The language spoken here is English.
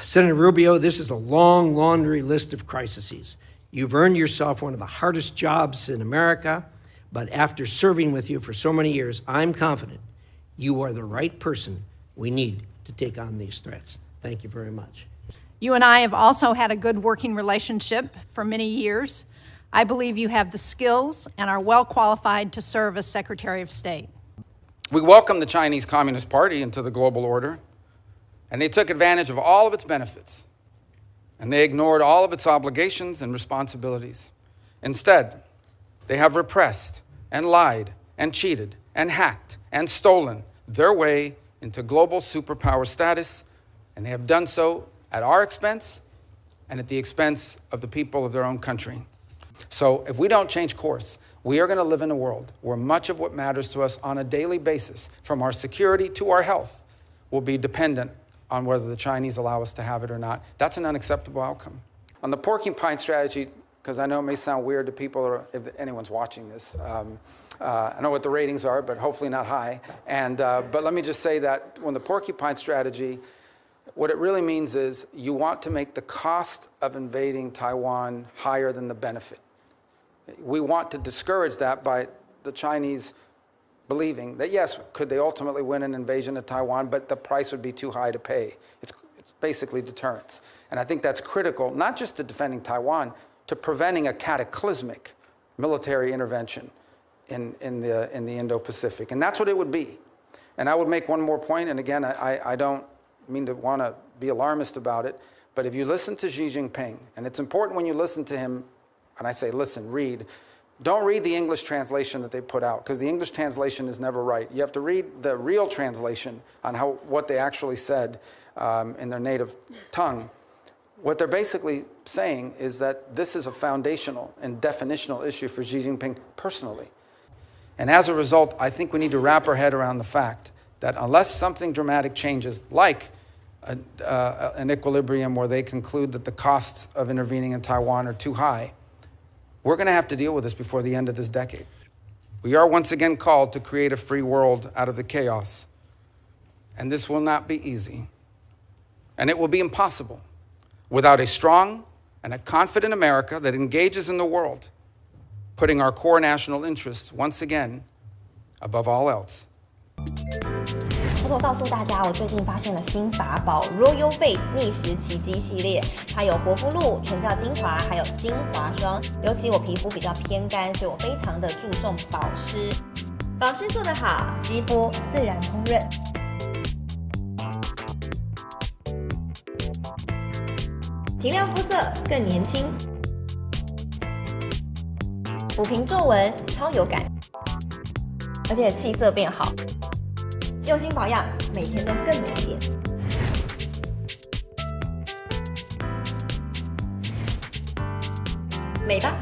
Senator Rubio, this is a long laundry list of crises. You've earned yourself one of the hardest jobs in America, but after serving with you for so many years, I'm confident you are the right person we need to take on these threats. Thank you very much. You and I have also had a good working relationship for many years. I believe you have the skills and are well qualified to serve as Secretary of State. We welcome the Chinese Communist Party into the global order, and they took advantage of all of its benefits, and they ignored all of its obligations and responsibilities. Instead, they have repressed and lied and cheated and hacked and stolen their way into global superpower status, and they have done so at our expense and at the expense of the people of their own country. So if we don't change course, we are going to live in a world where much of what matters to us on a daily basis, from our security to our health, will be dependent on whether the Chinese allow us to have it or not. That's an unacceptable outcome. On the porcupine strategy, because I know it may sound weird to people, or if anyone's watching this, I know what the ratings are, but hopefully not high. But let me just say that when the porcupine strategy, what it really means is you want to make the cost of invading Taiwan higher than the benefit. We want to discourage that by the Chinese believing that, yes, could they ultimately win an invasion of Taiwan, but the price would be too high to pay. It's basically deterrence. And I think that's critical, not just to defending Taiwan, to preventing a cataclysmic military intervention in the Indo-Pacific. And that's what it would be. And I would make one more point, and again, I don't mean to want to be alarmist about it, but if you listen to Xi Jinping, and it's important when you listen to him, and I say listen, read, don't read the English translation that they put out, because the English translation is never right. You have to read the real translation on what they actually said in their native tongue. What they're basically saying is that this is a foundational and definitional issue for Xi Jinping personally. And as a result, I think we need to wrap our head around the fact that unless something dramatic changes, like an equilibrium where they conclude that the costs of intervening in Taiwan are too high, we're going to have to deal with this before the end of this decade. We are once again called to create a free world out of the chaos. And this will not be easy. And it will be impossible without a strong and a confident America that engages in the world, putting our core national interests once again above all else. 偷偷告诉大家，我最近发现了新法宝 Royal Face 逆时奇迹系列，它有活肤露、全效精华，还有精华霜。尤其我皮肤比较偏干，所以我非常的注重保湿。保湿做得好，肌肤自然通润。提亮肤色更年轻，抚平皱纹超有感，而且气色变好。用心保养，每天都更美一点。美吧。